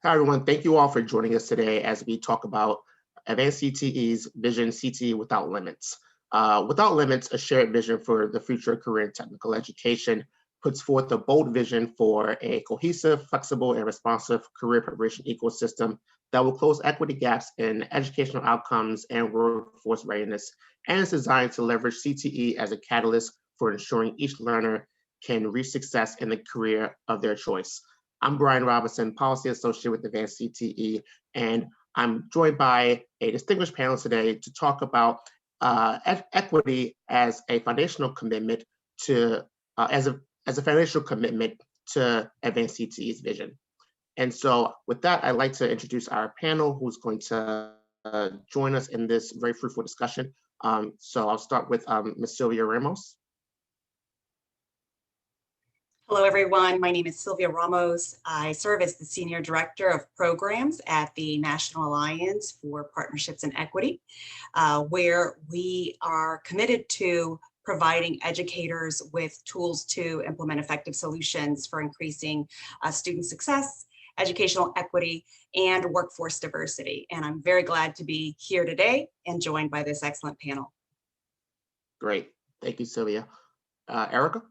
Hi, everyone. Thank you all for joining us today as we talk about Advanced CTE's vision, CTE Without Limits. Without Limits, a shared vision for the future of career and technical education, puts forth a bold vision for a cohesive, flexible, and responsive career preparation ecosystem that will close equity gaps in educational outcomes and workforce readiness, and is designed to leverage CTE as a catalyst for ensuring each learner can reach success in the career of their choice. I'm Brian Robinson, Policy Associate with Advanced CTE, and I'm joined by a distinguished panel today to talk about equity as a foundational commitment to as a foundational commitment to Advanced CTE's vision. And so, with that, I'd like to introduce our panel, who's going to join us in this very fruitful discussion. So I'll start with Ms. Sylvia Ramos. Hello, everyone. My name is Sylvia Ramos. I serve as the Senior Director of Programs at the National Alliance for Partnerships and Equity, where we are committed to providing educators with tools to implement effective solutions for increasing student success, educational equity, and workforce diversity. And I'm very glad to be here today and joined by this excellent panel. Great. Thank you, Sylvia. Erica?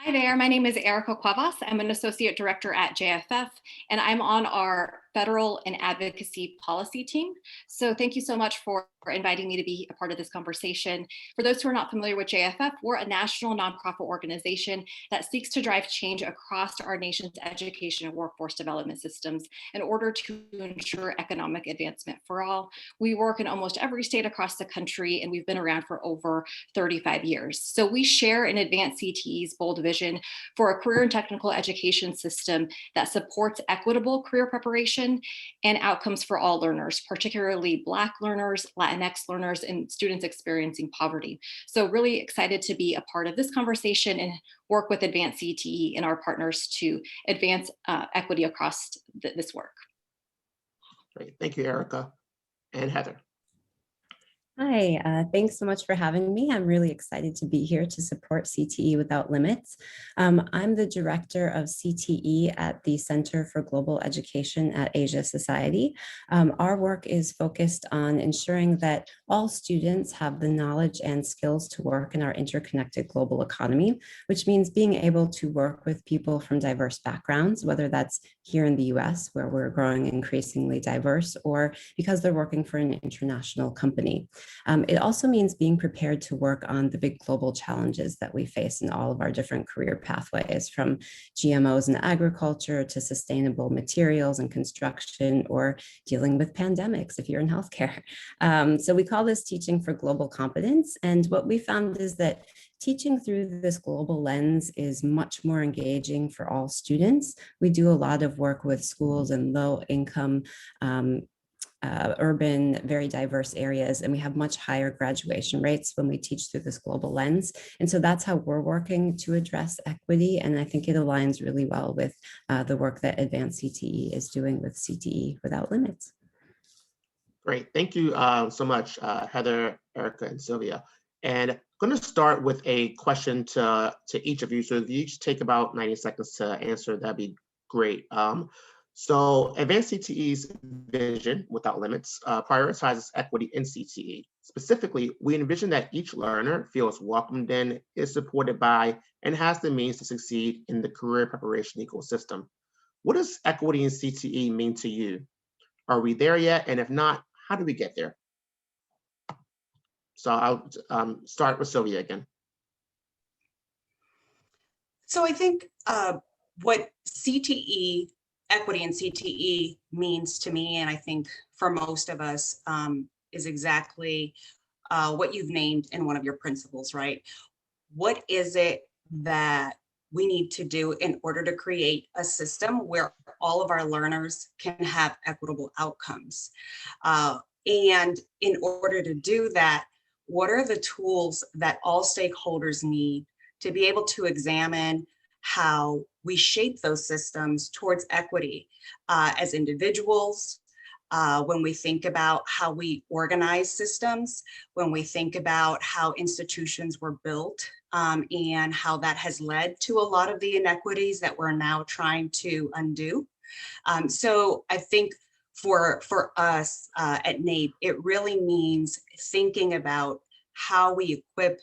Hi there, my name is Erica Cuevas. I'm an Associate Director at JFF, and I'm on our Federal and Advocacy Policy team. So thank you so much for inviting me to be a part of this conversation. For those who are not familiar with JFF, we're a national nonprofit organization that seeks to drive change across our nation's education and workforce development systems in order to ensure economic advancement for all. We work in almost every state across the country, and we've been around for over 35 years. So we share in Advanced CTE's bold vision for a career and technical education system that supports equitable career preparation and outcomes for all learners, particularly Black learners, Latinx learners, and students experiencing poverty. So really excited to be a part of this conversation and work with Advanced CTE and our partners to advance equity across this work. Great, thank you, Erica. And Heather. Hi, thanks so much for having me. I'm really excited to be here to support CTE Without Limits. I'm the director of CTE at the Center for Global Education at Asia Society. Our work is focused on ensuring that all students have the knowledge and skills to work in our interconnected global economy, which means being able to work with people from diverse backgrounds, whether that's here in the US, where we're growing increasingly diverse, or because they're working for an international company. It also means being prepared to work on the big global challenges that we face in all of our different career pathways, from GMOs in agriculture to sustainable materials and construction, or dealing with pandemics if you're in healthcare. So we call this teaching for global competence. And what we found is that teaching through this global lens is much more engaging for all students. We do a lot of work with schools in low income, urban, very diverse areas, and we have much higher graduation rates when we teach through this global lens. And so that's how we're working to address equity. And I think it aligns really well with the work that Advanced CTE is doing with CTE Without Limits. Great, thank you so much, Heather, Erica, and Sylvia. And I'm going to start with a question to each of you. So if you each take about 90 seconds to answer, that'd be great. So Advanced CTE's vision, Without Limits, prioritizes equity in CTE. Specifically, we envision that each learner feels welcomed in, is supported by, and has the means to succeed in the career preparation ecosystem. What does equity in CTE mean to you? Are we there yet? And if not, how do we get there? So I'll start with Sylvia again. So I think what CTE, equity in CTE means to me, and I think for most of us, is exactly what you've named in one of your principles, right? What is it that we need to do in order to create a system where all of our learners can have equitable outcomes? And in order to do that, what are the tools that all stakeholders need to be able to examine how we shape those systems towards equity as individuals, when we think about how we organize systems, when we think about how institutions were built and how that has led to a lot of the inequities that we're now trying to undo. So I think for us at NAEP, it really means thinking about how we equip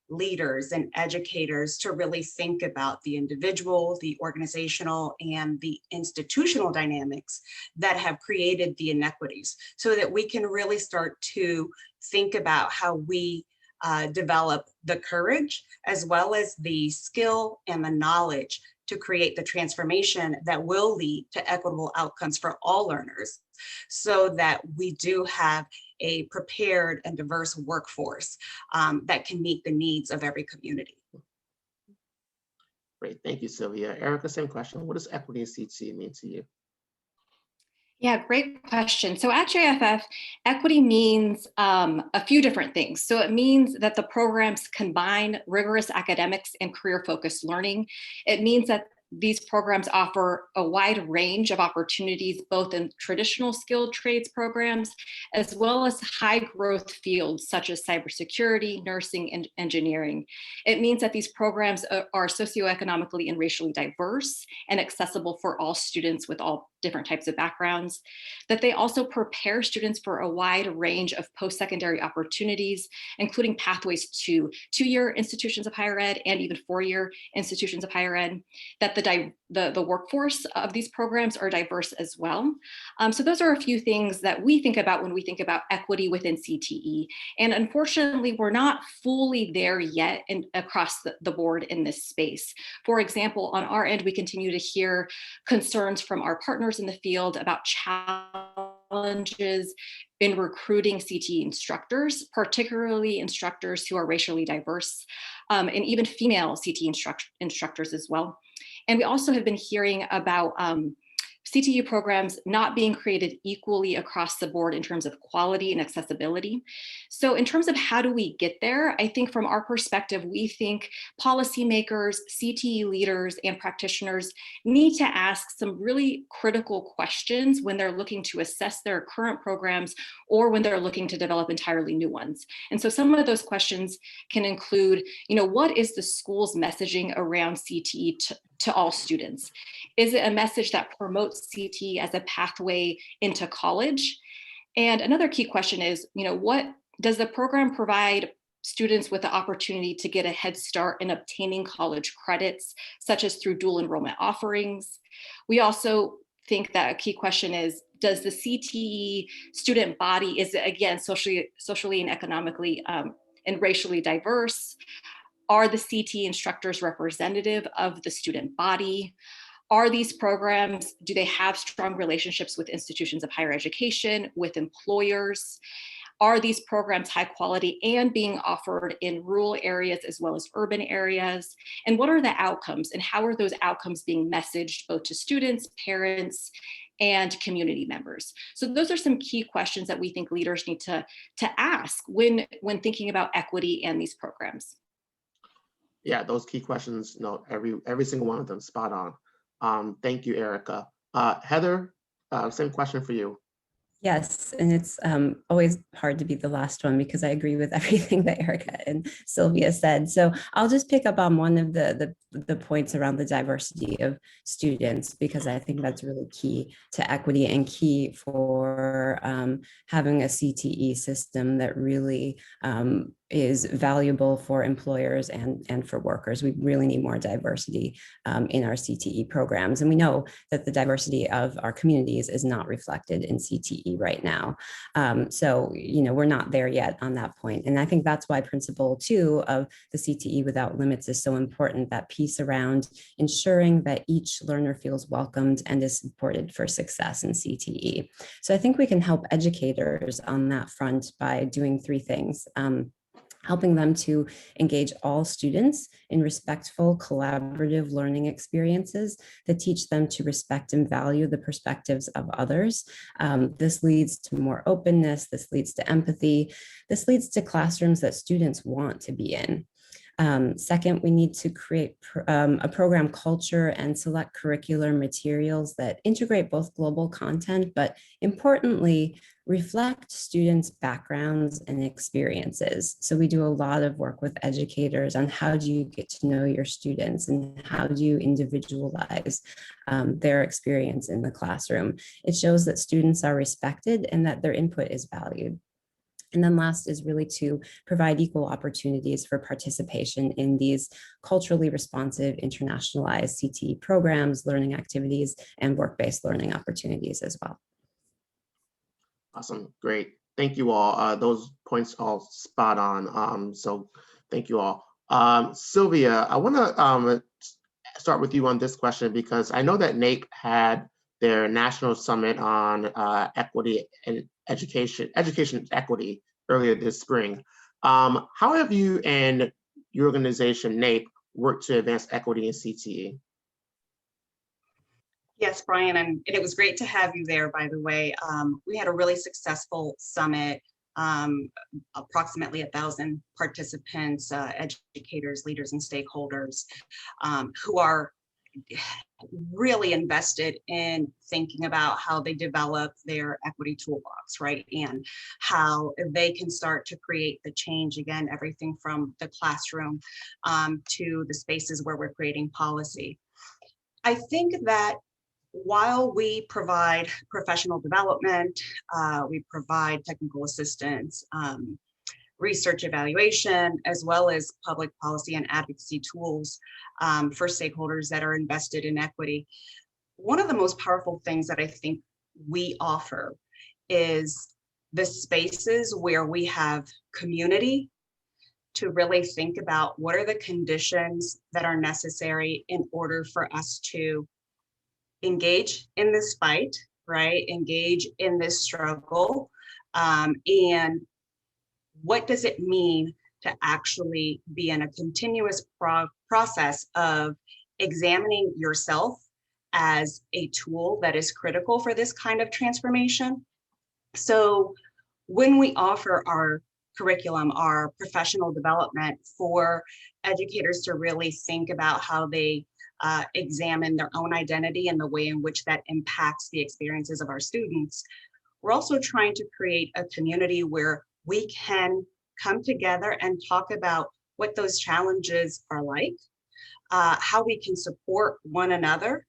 leaders and educators to really think about the individual, the organizational, and the institutional dynamics that have created the inequities, so that we can really start to think about how we develop the courage as well as the skill and the knowledge to create the transformation that will lead to equitable outcomes for all learners, so that we do have a prepared and diverse workforce that can meet the needs of every community. Great, thank you, Sylvia. Erica, same question. What does equity in CTE mean to you? Yeah, great question. So at JFF, equity means a few different things. So it means that the programs combine rigorous academics and career-focused learning. It means that these programs offer a wide range of opportunities, both in traditional skilled trades programs, as well as high growth fields such as cybersecurity, nursing, and engineering. It means that these programs are socioeconomically and racially diverse and accessible for all students with all different types of backgrounds, that they also prepare students for a wide range of post-secondary opportunities, including pathways to two-year institutions of higher ed and even four-year institutions of higher ed, that the workforce of these programs are diverse as well. So those are a few things that we think about when we think about equity within CTE. And unfortunately, we're not fully there yet across the board in this space. For example, on our end, we continue to hear concerns from our partners in the field about challenges in recruiting CTE instructors, particularly instructors who are racially diverse, and even female CTE instructors as well. And we also have been hearing about CTE programs not being created equally across the board in terms of quality and accessibility. So in terms of how do we get there, I think from our perspective, we think policymakers, CTE leaders, and practitioners need to ask some really critical questions when they're looking to assess their current programs or when they're looking to develop entirely new ones. And so some of those questions can include, what is the school's messaging around CTE to all students? Is it a message that promotes CTE as a pathway into college? And another key question is, what does the program provide students with the opportunity to get a head start in obtaining college credits, such as through dual enrollment offerings? We also think that a key question is, does the CTE student body, is it again socially and economically and racially diverse? Are the CTE instructors representative of the student body? Are these programs, do they have strong relationships with institutions of higher education, with employers? Are these programs high quality and being offered in rural areas as well as urban areas? And what are the outcomes, and how are those outcomes being messaged both to students, parents, and community members? So those are some key questions that we think leaders need to ask when thinking about equity and these programs. Yeah, those key questions, every single one of them spot on. Thank you, Erica. Heather, same question for you. Yes, and it's always hard to be the last one because I agree with everything that Erica and Sylvia said. So I'll just pick up on one of the points around the diversity of students, because I think that's really key to equity and key for having a CTE system that really is valuable for employers and for workers. We really need more diversity in our CTE programs. And we know that the diversity of our communities is not reflected in CTE right now. So, we're not there yet on that point. And I think that's why principle 2 of the CTE Without Limits is so important, that piece around ensuring that each learner feels welcomed and is supported for success in CTE. So I think we can help educators on that front by doing 3 things. Helping them to engage all students in respectful, collaborative learning experiences that teach them to respect and value the perspectives of others. This leads to more openness, this leads to empathy, this leads to classrooms that students want to be in. Second, we need to create a program culture and select curricular materials that integrate both global content, but importantly, reflect students' backgrounds and experiences. So we do a lot of work with educators on how do you get to know your students and how do you individualize their experience in the classroom. It shows that students are respected and that their input is valued. And then last is really to provide equal opportunities for participation in these culturally responsive, internationalized CTE programs, learning activities, and work-based learning opportunities as well. Awesome, great. Thank you all. Those points all spot on. So thank you all. Sylvia, I want to start with you on this question because I know that NAEP had their national summit on equity and education equity earlier this spring. How have you and your organization, NAEP, worked to advance equity in CTE? Yes, Brian, and it was great to have you there, by the way. We had a really successful summit, approximately 1,000 participants, educators, leaders, and stakeholders who are really invested in thinking about how they develop their equity toolbox, right? And how they can start to create the change, again, everything from the classroom to the spaces where we're creating policy. I think that while we provide professional development, we provide technical assistance, research evaluation, as well as public policy and advocacy tools for stakeholders that are invested in equity. One of the most powerful things that I think we offer is the spaces where we have community to really think about what are the conditions that are necessary in order for us to engage in this fight, right? Engage in this struggle. And what does it mean to actually be in a continuous process of examining yourself as a tool that is critical for this kind of transformation? So when we offer our curriculum, our professional development for educators to really think about how they examine their own identity and the way in which that impacts the experiences of our students, we're also trying to create a community where we can come together and talk about what those challenges are like, how we can support one another,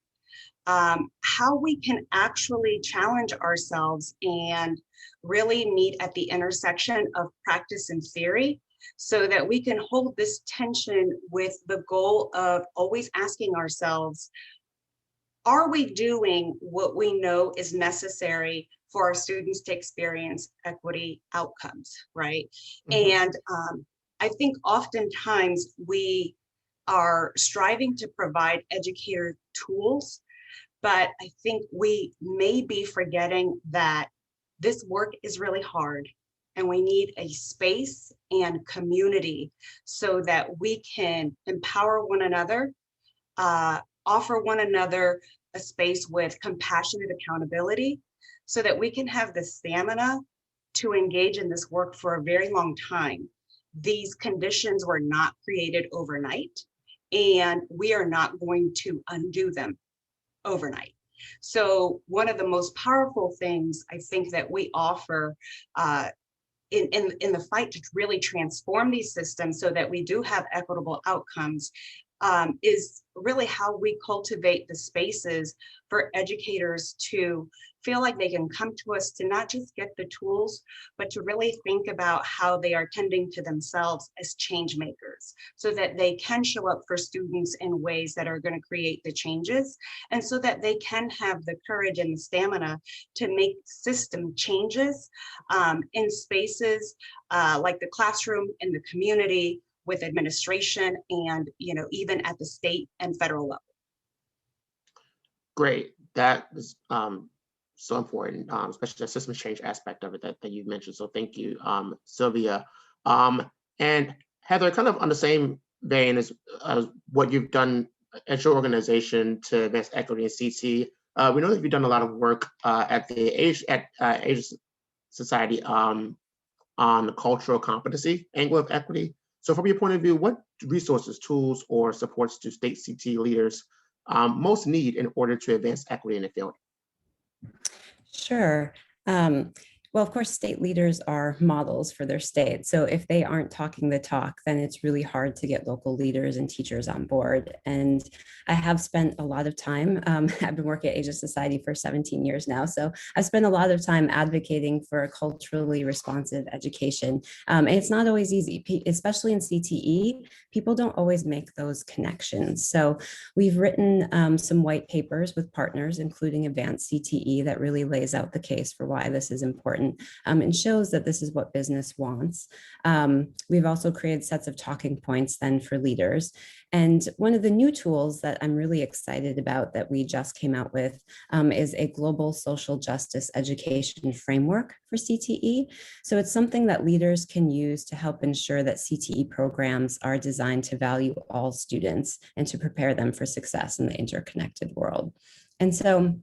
how we can actually challenge ourselves and really meet at the intersection of practice and theory, so that we can hold this tension with the goal of always asking ourselves, are we doing what we know is necessary for our students to experience equity outcomes, right? Mm-hmm. And I think oftentimes we are striving to provide educator tools, but I think we may be forgetting that this work is really hard. And we need a space and community so that we can empower one another, offer one another a space with compassionate accountability so that we can have the stamina to engage in this work for a very long time. These conditions were not created overnight, and we are not going to undo them overnight. So one of the most powerful things I think that we offer in the fight to really transform these systems so that we do have equitable outcomes is really how we cultivate the spaces for educators to feel like they can come to us to not just get the tools, but to really think about how they are tending to themselves as change makers so that they can show up for students in ways that are going to create the changes, and so that they can have the courage and the stamina to make system changes in spaces like the classroom, in the community, with administration, and even at the state and federal level. Great, that is so important, especially the system change aspect of it that you mentioned. So thank you, Sylvia. And Heather, kind of on the same vein as what you've done at your organization to advance equity in CTE, we know that you've done a lot of work at the Asia Society on the cultural competency angle of equity. So from your point of view, what resources, tools, or supports do state CTE leaders most need in order to advance equity in the field? Sure. Well, of course, state leaders are models for their state. So if they aren't talking the talk, then it's really hard to get local leaders and teachers on board. And I have spent a lot of time, I've been working at Asia Society for 17 years now. So I've spent a lot of time advocating for a culturally responsive education. And it's not always easy, especially in CTE, people don't always make those connections. So we've written some white papers with partners, including Advanced CTE, that really lays out the case for why this is important. And shows that this is what business wants. We've also created sets of talking points then for leaders. And one of the new tools that I'm really excited about that we just came out with is a global social justice education framework for CTE. So it's something that leaders can use to help ensure that CTE programs are designed to value all students and to prepare them for success in the interconnected world. And so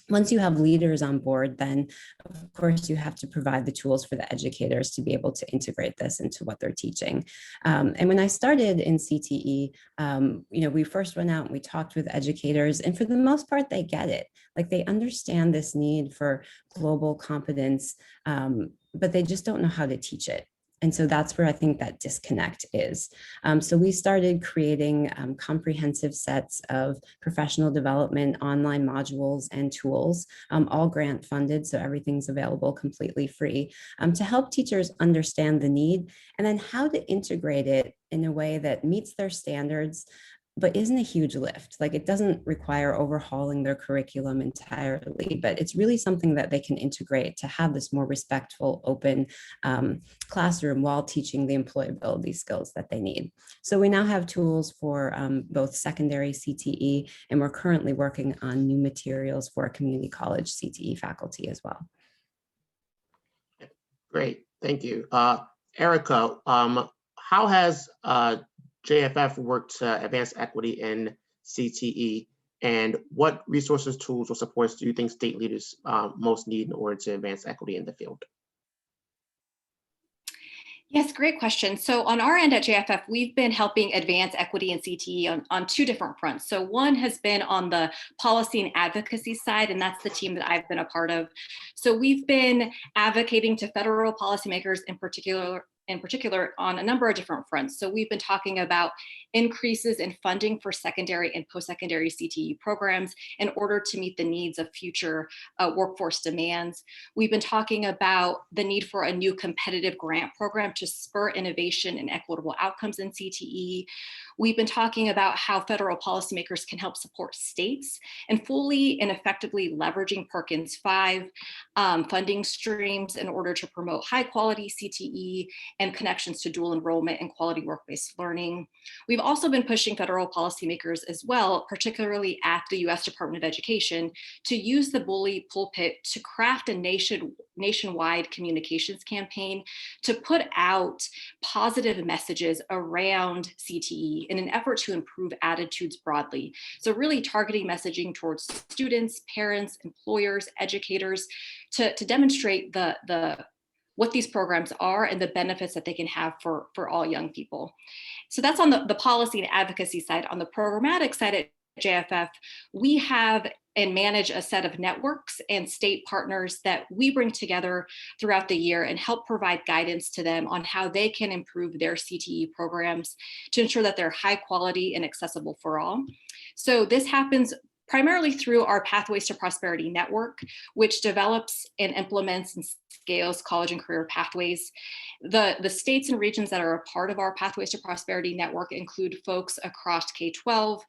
once you have leaders on board, then of course you have to provide the tools for the educators to be able to integrate this into what they're teaching. And when I started in CTE, we first went out and we talked with educators, and for the most part, they get it. Like, they understand this need for global competence, but they just don't know how to teach it. And so that's where I think that disconnect is. So we started creating comprehensive sets of professional development, online modules and tools, all grant funded, so everything's available completely free, to help teachers understand the need and then how to integrate it in a way that meets their standards, but isn't a huge lift. Like, it doesn't require overhauling their curriculum entirely, but it's really something that they can integrate to have this more respectful, open classroom while teaching the employability skills that they need. So we now have tools for both secondary CTE, and we're currently working on new materials for community college CTE faculty as well. Great, thank you. Erica, how has JFF worked to advance equity in CTE, and what resources, tools, or supports do you think state leaders most need in order to advance equity in the field? Yes, great question. So on our end at JFF, we've been helping advance equity in CTE on two different fronts. So one has been on the policy and advocacy side, and that's the team that I've been a part of. So we've been advocating to federal policymakers in particular on a number of different fronts. So we've been talking about increases in funding for secondary and post-secondary CTE programs in order to meet the needs of future workforce demands. We've been talking about the need for a new competitive grant program to spur innovation and equitable outcomes in CTE. We've been talking about how federal policymakers can help support states in fully and effectively leveraging Perkins 5 funding streams in order to promote high quality CTE and connections to dual enrollment and quality work-based learning. We've also been pushing federal policymakers as well, particularly at the US Department of Education, to use the bully pulpit to craft a nationwide communications campaign to put out positive messages around CTE in an effort to improve attitudes broadly. So really targeting messaging towards students, parents, employers, educators to demonstrate what these programs are and the benefits that they can have for all young people. So that's on the policy and advocacy side. On the programmatic side at JFF, we have and manage a set of networks and state partners that we bring together throughout the year and help provide guidance to them on how they can improve their CTE programs to ensure that they're high quality and accessible for all. So this happens primarily through our Pathways to Prosperity network, which develops and implements and scales college and career pathways. The states and regions that are a part of our Pathways to Prosperity network include folks across K-12,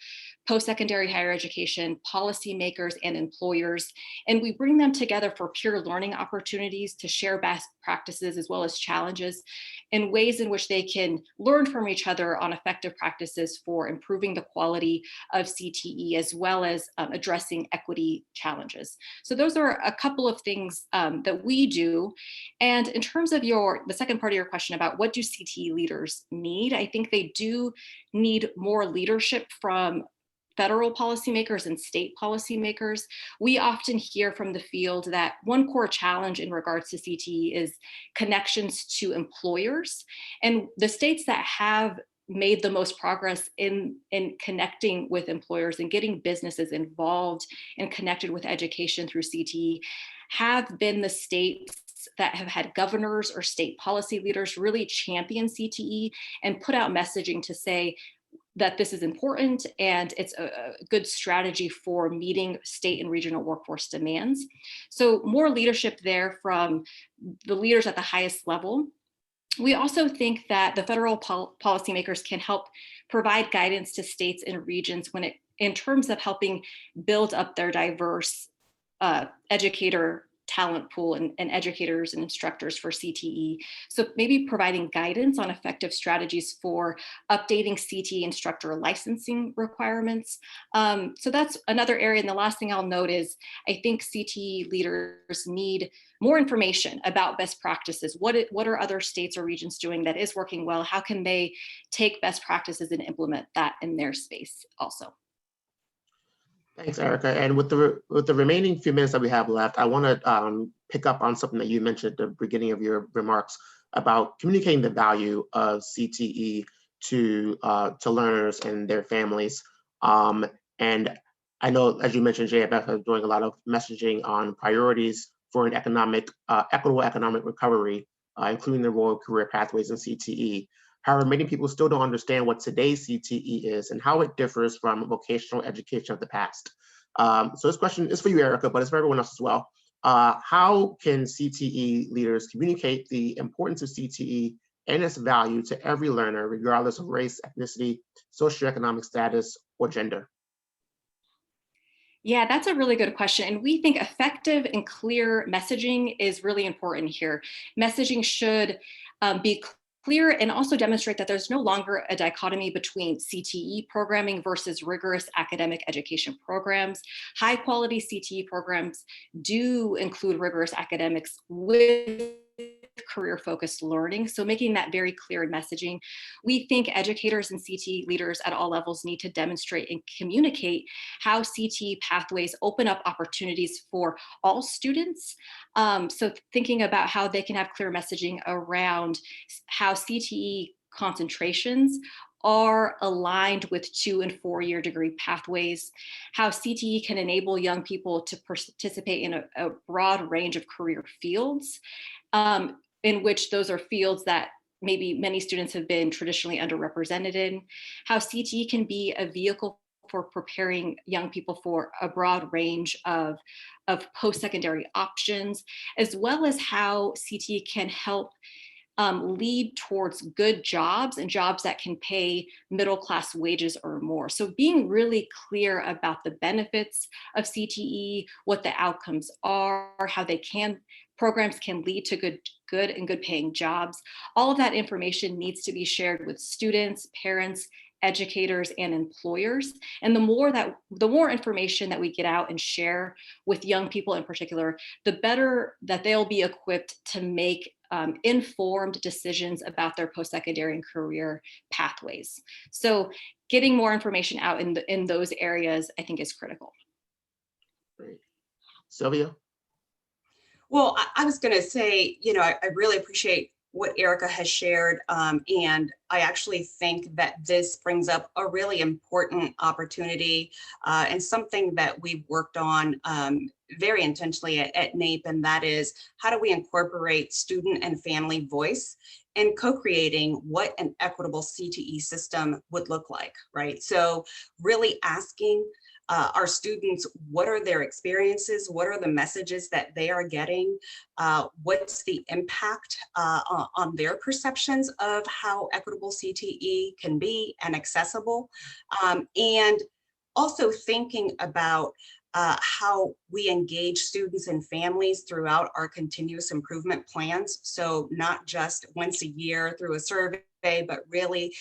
post-secondary higher education, policymakers, and employers. And we bring them together for peer learning opportunities to share best practices as well as challenges in ways in which they can learn from each other on effective practices for improving the quality of CTE as well as addressing equity challenges. So those are a couple of things that we do. And in terms of the second part of your question about what do CTE leaders need, I think they do need more leadership from federal policymakers and state policymakers. We often hear from the field that one core challenge in regards to CTE is connections to employers. And the states that have made the most progress in connecting with employers and getting businesses involved and connected with education through CTE have been the states that have had governors or state policy leaders really champion CTE and put out messaging to say that this is important and it's a good strategy for meeting state and regional workforce demands. So more leadership there from the leaders at the highest level. We also think that the federal policymakers can help provide guidance to states and regions in terms of helping build up their diverse educator talent pool and educators and instructors for CTE. So maybe providing guidance on effective strategies for updating CTE instructor licensing requirements. So that's another area. And the last thing I'll note is I think CTE leaders need more information about best practices. What are other states or regions doing that is working well? How can they take best practices and implement that in their space also? Thanks, Erica. And with the remaining few minutes that we have left, I want to pick up on something that you mentioned at the beginning of your remarks about communicating the value of CTE to learners and their families. And I know, as you mentioned, JFF is doing a lot of messaging on priorities for an equitable economic recovery, including the role of career pathways in CTE. However, many people still don't understand what today's CTE is and how it differs from vocational education of the past. So this question is for you, Erica, but it's for everyone else as well. How can CTE leaders communicate the importance of CTE and its value to every learner, regardless of race, ethnicity, socioeconomic status, or gender? Yeah, that's a really good question. And we think effective and clear messaging is really important here. Messaging should be clear and also demonstrate that there's no longer a dichotomy between CTE programming versus rigorous academic education programs. High quality CTE programs do include rigorous academics with career-focused learning. So making that very clear in messaging. We think educators and CTE leaders at all levels need to demonstrate and communicate how CTE pathways open up opportunities for all students. So thinking about how they can have clear messaging around how CTE concentrations are aligned with 2- and 4-year degree pathways, how CTE can enable young people to participate in a broad range of career fields, in which those are fields that maybe many students have been traditionally underrepresented in, how CTE can be a vehicle for preparing young people for a broad range of post-secondary options, as well as how CTE can help lead towards good jobs and jobs that can pay middle-class wages or more. So being really clear about the benefits of CTE, what the outcomes are, how programs can lead to good and good paying jobs. All of that information needs to be shared with students, parents, educators, and employers. And the more information that we get out and share with young people in particular, the better that they'll be equipped to make informed decisions about their post-secondary and career pathways. So getting more information out in those areas, I think, is critical. Great. Sylvia? Well, I was going to say, I really appreciate what Erica has shared. And I actually think that this brings up a really important opportunity and something that we've worked on very intentionally at NAEP, and that is how do we incorporate student and family voice in co-creating what an equitable CTE system would look like, right? So really asking our students, what are their experiences? What are the messages that they are getting? What's the impact on their perceptions of how equitable CTE can be and accessible? And also thinking about how we engage students and families throughout our continuous improvement plans. So not just once a year through a survey, but really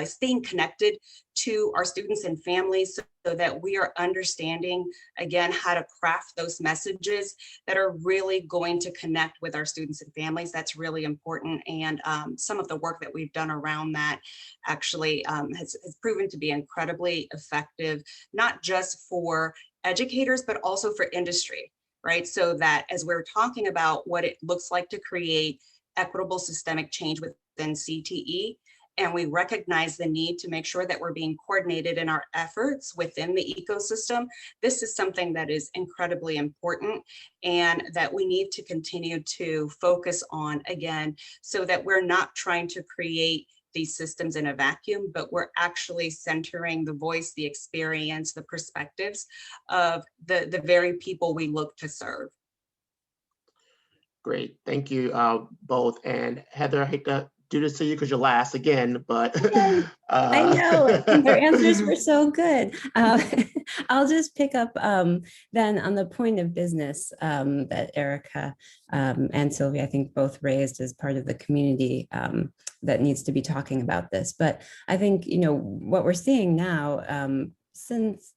staying connected to our students and families so that we are understanding, again, how to craft those messages that are really going to connect with our students and families. That's really important. And some of the work that we've done around that actually has proven to be incredibly effective, not just for educators, but also for industry, right? So that as we're talking about what it looks like to create equitable systemic change within CTE, and we recognize the need to make sure that we're being coordinated in our efforts within the ecosystem, this is something that is incredibly important and that we need to continue to focus on, again, so that we're not trying to create these systems in a vacuum, but we're actually centering the voice, the experience, the perspectives of the very people we look to serve. Great, thank you both. And Heather, I hate to do this to you because you're last again, but I know, and their answers were so good. I'll just pick up then on the point of business that Erica and Sylvia, I think, both raised as part of the community that needs to be talking about this. But I think, what we're seeing now, since,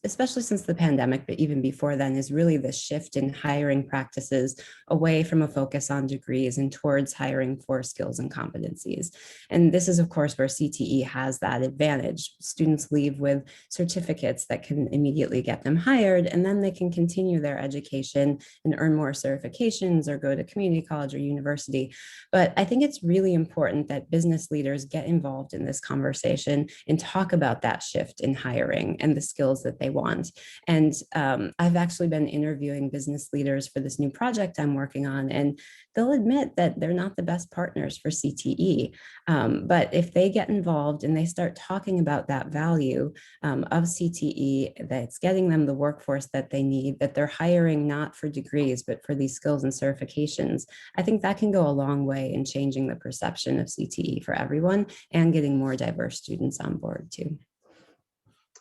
especially since the pandemic, but even before then, is really the shift in hiring practices away from a focus on degrees and towards hiring for skills and competencies. And this is, of course, where CTE has that advantage. Students leave with certificates that can immediately get them hired, and then they can continue their education and earn more certifications or go to community college or university. But I think it's really important that business leaders get involved in this conversation and talk about that shift in hiring and the skills that they want. And I've actually been interviewing business leaders for this new project I'm working on, and they'll admit that they're not the best partners for CTE. But if they get involved and they start talking about that value of CTE, that's getting them the workforce that they need, that they're hiring not for degrees, but for these skills and certifications, I think that can go a long way in changing the perception of CTE for everyone and getting more diverse students on board too.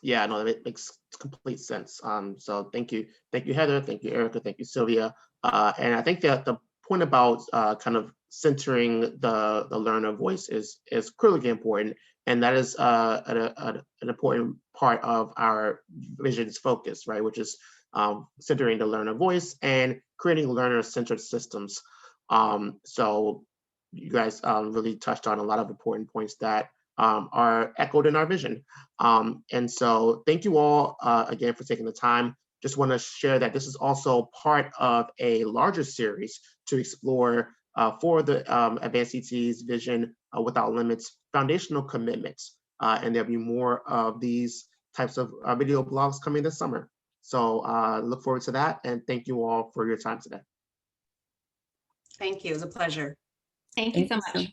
Yeah, no, that makes complete sense. So thank you, Heather, thank you, Erica, thank you, Sylvia. And I think that the point about kind of centering the learner voice is critically important, and that is an important part of our vision's focus, right? Which is centering the learner voice and creating learner-centered systems. So you guys really touched on a lot of important points that are echoed in our vision. And so thank you all again for taking the time. Just want to share that this is also part of a larger series to explore for the Advanced CTE's Vision Without Limits foundational commitments. And there'll be more of these types of video blogs coming this summer. So look forward to that. And thank you all for your time today. Thank you, it was a pleasure. Thank you so much.